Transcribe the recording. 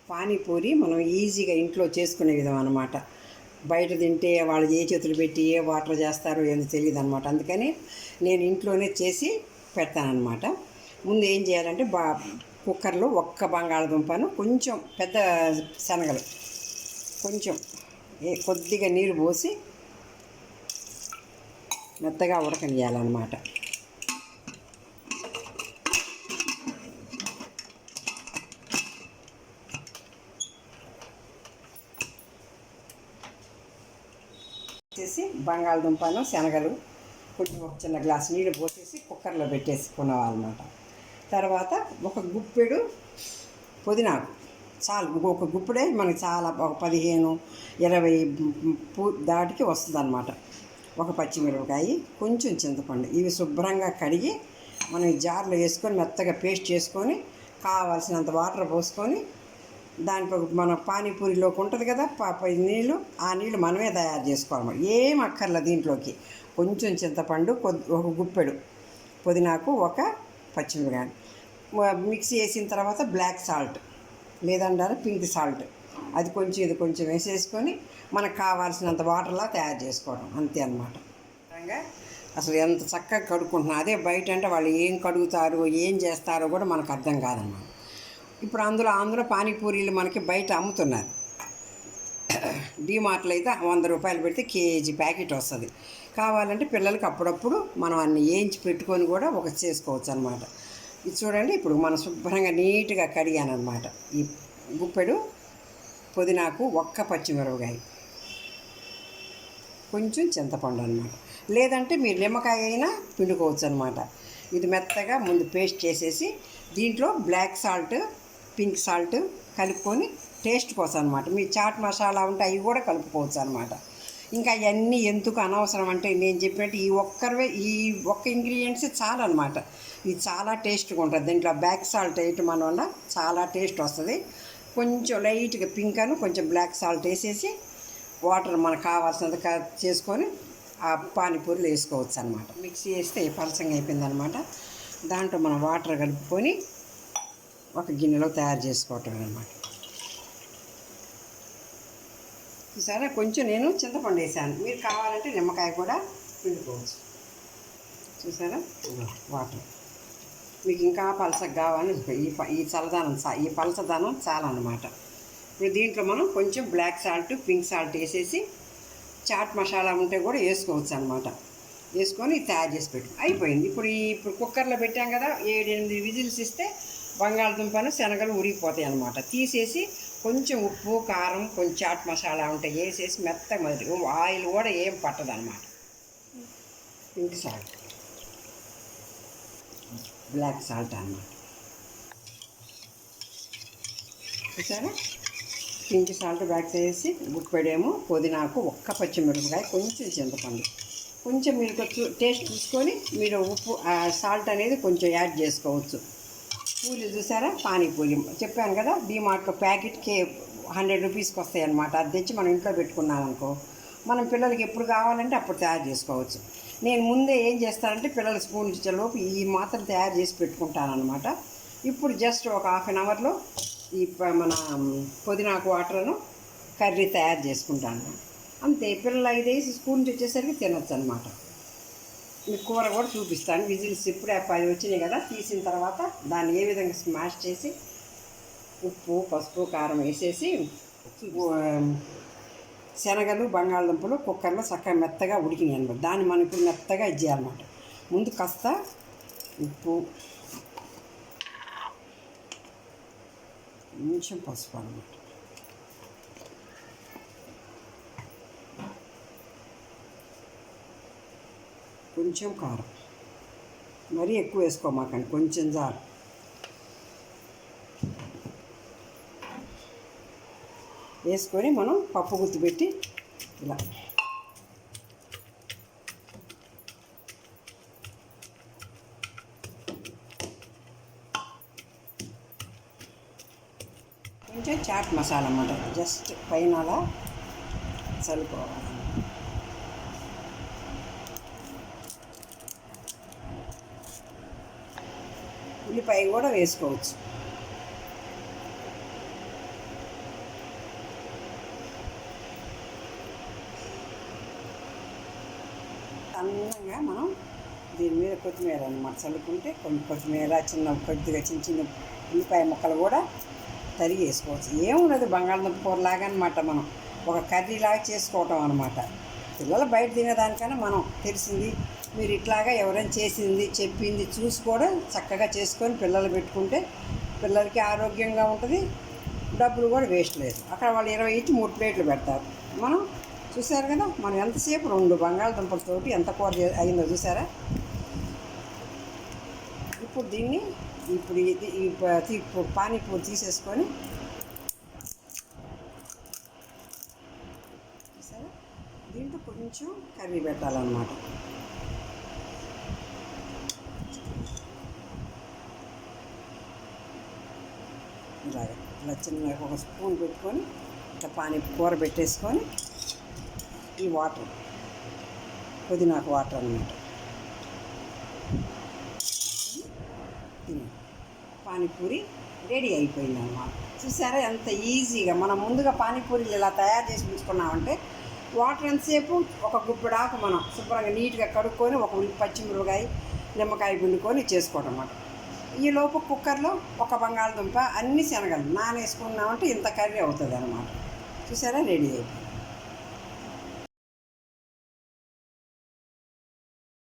పానీపూరి మనం ఈజీగా ఇంట్లో చేసుకునే విధం అనమాట. బయట తింటే వాళ్ళు ఏ చేతులు పెట్టి ఏ వాటర్ చేస్తారో ఏదో తెలియదు అనమాట. అందుకని నేను ఇంట్లోనే చేసి పెడతానమాట. ముందు ఏం చేయాలంటే కుక్కర్లో ఒక్క బంగాళదుంపను, కొంచెం పెద్ద శనగలు, కొంచెం కొద్దిగా నీరు పోసి మెత్తగా ఉడకనియాలన్నమాట. చేసి బంగాళదుంపను శనగలు కొంచెం ఒక చిన్న గ్లాస్ నీళ్ళు పోసేసి కుక్కర్లో పెట్టేసుకున్నామన్నమాట. తర్వాత ఒక గుప్పెడు పుదీనాకు చాలు, ఒక గుప్పెడే మనకి చాలా, ఒక 15-20 దాటికి వస్తుంది అన్నమాట. ఒక పచ్చిమిరపకాయ, కొంచెం చింతపండు, ఇవి శుభ్రంగా కడిగి మనం జార్లో వేసుకొని మెత్తగా పేస్ట్ చేసుకొని కావాల్సినంత వాటర్ పోసుకొని దాంట్లో మన పానీపూరిలోకి ఉంటుంది కదా నీళ్ళు, ఆ నీళ్ళు మనమే తయారు చేసుకోవాలి. ఏం అక్కర్ల దీంట్లోకి. కొంచెం చింతపండు, ఒక గుప్పెడు పుదీనాకు, ఒక పచ్చిమిరపకాయ మిక్సీ వేసిన తర్వాత బ్లాక్ సాల్ట్ లేదంటారు పింక్ సాల్ట్, అది కొంచెం ఇది కొంచెం వేసేసుకొని మనకు కావాల్సినంత వాటర్లా తయారు చేసుకోవడం, అంతే అన్నమాట. అసలు ఎంత చక్కగా కడుక్కుంటున్నాం. అదే బయట అంటే వాళ్ళు ఏం కడుగుతారో ఏం చేస్తారో కూడా మనకు అర్థం కాదన్నమాట. ఇప్పుడు అందులో పానీపూరీలు మనకి బయట అమ్ముతున్నారు. డీమార్ట్లో అయితే 100 రూపాయలు పెడితే కేజీ ప్యాకెట్ వస్తుంది. కావాలంటే పిల్లలకి అప్పుడప్పుడు మనం అన్ని వేయించి పెట్టుకొని కూడా ఒక చేసుకోవచ్చు అనమాట. ఇది చూడండి, ఇప్పుడు మనం శుభ్రంగా నీట్గా కడిగానమాట. ఈ గుప్పెడు పుదీనాకు, ఒక్క పచ్చిమిరపకాయ, కొంచెం చింతపండు అనమాట. లేదంటే మీరు నిమ్మకాయ అయినా పిండుకోవచ్చు అనమాట. ఇది మెత్తగా ముందు పేస్ట్ చేసేసి దీంట్లో బ్లాక్ సాల్ట్, పింక్ సాల్ట్ కలుపుకొని టేస్ట్ కోసం అనమాట. మీ చాట్ మసాలా ఉంటే అవి కూడా కలుపుకోవచ్చు అనమాట. ఇంకా అవన్నీ ఎందుకు అనవసరం అంటే నేను చెప్పినట్టు ఈ ఒక్క ఇంగ్రీడియంట్స్ చాలా అనమాట. ఇది చాలా టేస్ట్గా ఉంటుంది. దీంట్లో బ్లాక్ సాల్ట్ వేయటం వల్ల చాలా టేస్ట్ వస్తుంది. కొంచెం లైట్గా పింక్ అని కొంచెం బ్లాక్ సాల్ట్ వేసేసి వాటర్ మనకు కావాల్సినంత చేసుకొని ఆ పానీపూరీలు వేసుకోవచ్చు అనమాట. మిక్సీ వేస్తే పలసంగా అయిపోయింది అనమాట. దాంట్లో మనం వాటర్ కలుపుకొని ఒక గిన్నెలో తయారు చేసుకోవటం అనమాట. చూసారా, కొంచెం నేను చింతపండు వేసాను, మీరు కావాలంటే నిమ్మకాయ కూడా పిండుకోవచ్చు. చూసారా, వాటర్ మీకు ఇంకా పలసగా కావాలని ఈ చల్లదనం, ఈ పలసదనం చాలా అన్నమాట. ఇప్పుడు దీంట్లో మనం కొంచెం బ్లాక్ సాల్ట్, పింక్ సాల్ట్ వేసేసి చాట్ మసాలా ఉంటే కూడా వేసుకోవచ్చు అనమాట. వేసుకొని తయారు చేసి అయిపోయింది. ఇప్పుడు కుక్కర్లో పెట్టాం కదా, 7-8 విజిల్స్ ఇస్తే బంగాళదుంపను శనగలు ఉరిగిపోతాయి అనమాట. తీసేసి కొంచెం ఉప్పు, కారం, కొంచెం చాట్ మసాలా ఉంటే వేసేసి మెత్తగా ఆయిల్ కూడా ఏం పట్టదు అనమాట. పింక్ సాల్ట్, బ్లాక్ సాల్ట్ అన్నమాట. చూసారా, పింక్ సాల్ట్ బ్యాక్ చేసి గుప్పెడేమో పుదీనాకు, ఒక్క పచ్చిమిరపకాయ, కొంచెం చింతపండు, కొంచెం మీరు టేస్ట్ చూసుకొని మీరు ఉప్పు సాల్ట్ అనేది కొంచెం యాడ్ చేసుకోవచ్చు. పూలు చూసారా, పానీపూరి చెప్పాను కదా, డీమార్ట్లో ప్యాకెట్కి 100 రూపీస్కి వస్తాయి అన్నమాట. అది తెచ్చి మనం ఇంట్లో పెట్టుకున్నాం అనుకో, మనం పిల్లలకి ఎప్పుడు కావాలంటే అప్పుడు తయారు చేసుకోవచ్చు. నేను ముందే ఏం చేస్తానంటే పిల్లలు స్పూన్ ఇచ్చేలోపు ఈ మాత్రం తయారు చేసి పెట్టుకుంటానమాట. ఇప్పుడు జస్ట్ ఒక 1/2 అవర్లో ఈ మన పుదీనాకు వాటర్ను కర్రీ తయారు చేసుకుంటాను అంతే. పిల్లలు 5 వేసి స్పూన్ వచ్చేసరికి తినొచ్చు అనమాట. మీకు కూర కూడా చూపిస్తాను. విజిల్స్ ఇప్పుడే 10 వచ్చినాయి కదా, తీసిన తర్వాత దాన్ని ఏ విధంగా స్మాష్ చేసి ఉప్పు, పసుపు, కారం వేసేసి శనగలు, బంగాళదుంపలు కుక్కర్లో చక్కగా మెత్తగా ఉడికినాయి అనమాట. దాన్ని మనం ఇప్పుడు మెత్తగా ఇచ్చేయాలన్నమాట. ముందు కాస్త ఉప్పు, కొంచెం పసుపు అనమాట, కొంచెం కారం, మరీ ఎక్కువ వేసుకోమాకండి, కొంచెం చాలు. వేసుకొని మనం పప్పు గుత్తి పెట్టి ఇలా కొంచెం చాట్ మసాలా అన్నమాట, జస్ట్ పైన అలా చల్లుకోవాలి. ఉల్లిపాయ కూడా వేసుకోవచ్చు. అందంగా మనం దీని మీద కొత్తిమీర అనమాట చల్లుకుంటే కొంచెం కొత్తిమీర కొద్దిగా చిన్న చిన్న ఉల్లిపాయ ముక్కలు కూడా తరిగి వేసుకోవచ్చు. ఏమున్నది బంగాళదుంప కూర లాగా అనమాట, మనం ఒక కర్రీలాగా చేసుకోవటం అనమాట. పిల్లలు బయట తినేదానికన్నా మనం తెలిసింది మీరు ఇట్లాగా ఎవరైనా చేసింది చెప్పింది చూసి కూడా చక్కగా చేసుకొని పిల్లలు పెట్టుకుంటే పిల్లలకి ఆరోగ్యంగా ఉంటుంది, డబ్బులు కూడా వేస్ట్ లేదు. అక్కడ వాళ్ళు 20 ఇచ్చి 3 ప్లేట్లు పెడతారు. మనం చూసారు కదా, మనం ఎంతసేపు 2 బంగాళదుంపలతోటి ఎంత కూర అయిందో చూసారా. ఇప్పుడు దీన్ని పానీపూరి తీసేసుకొని చూసారా, దీంట్లో కొంచెం కర్రీ పెట్టాలన్నమాట. ఇలా చిన్న ఒక స్పూన్ పెట్టుకొని ఇట్లా కూర పెట్టేసుకొని ఈ వాటర్ పుదీనాకు వాటర్ అన్నమాట పానీపూరి రెడీ అయిపోయింది అన్నమాట. చూసారా ఎంత ఈజీగా. మనం ముందుగా పానీపూరీలు ఇలా తయారు చేసి ఉంచుకున్నామంటే వాటర్ ఎంతసేపు ఒక గుప్పెడాకు మనం శుభ్రంగా నీట్గా కడుక్కొని ఒక పచ్చిమిరపకాయ నిమ్మకాయ పిండుకొని చేసుకోవడం అన్నమాట. ఈ లోపు కుక్కర్లో ఒక బంగాళదుంప అన్ని శనగలు నానేసుకున్నామంటే ఇంత కర్రీ అవుతుంది అన్నమాట. చూసారా, రెడీ అయిపోయింది.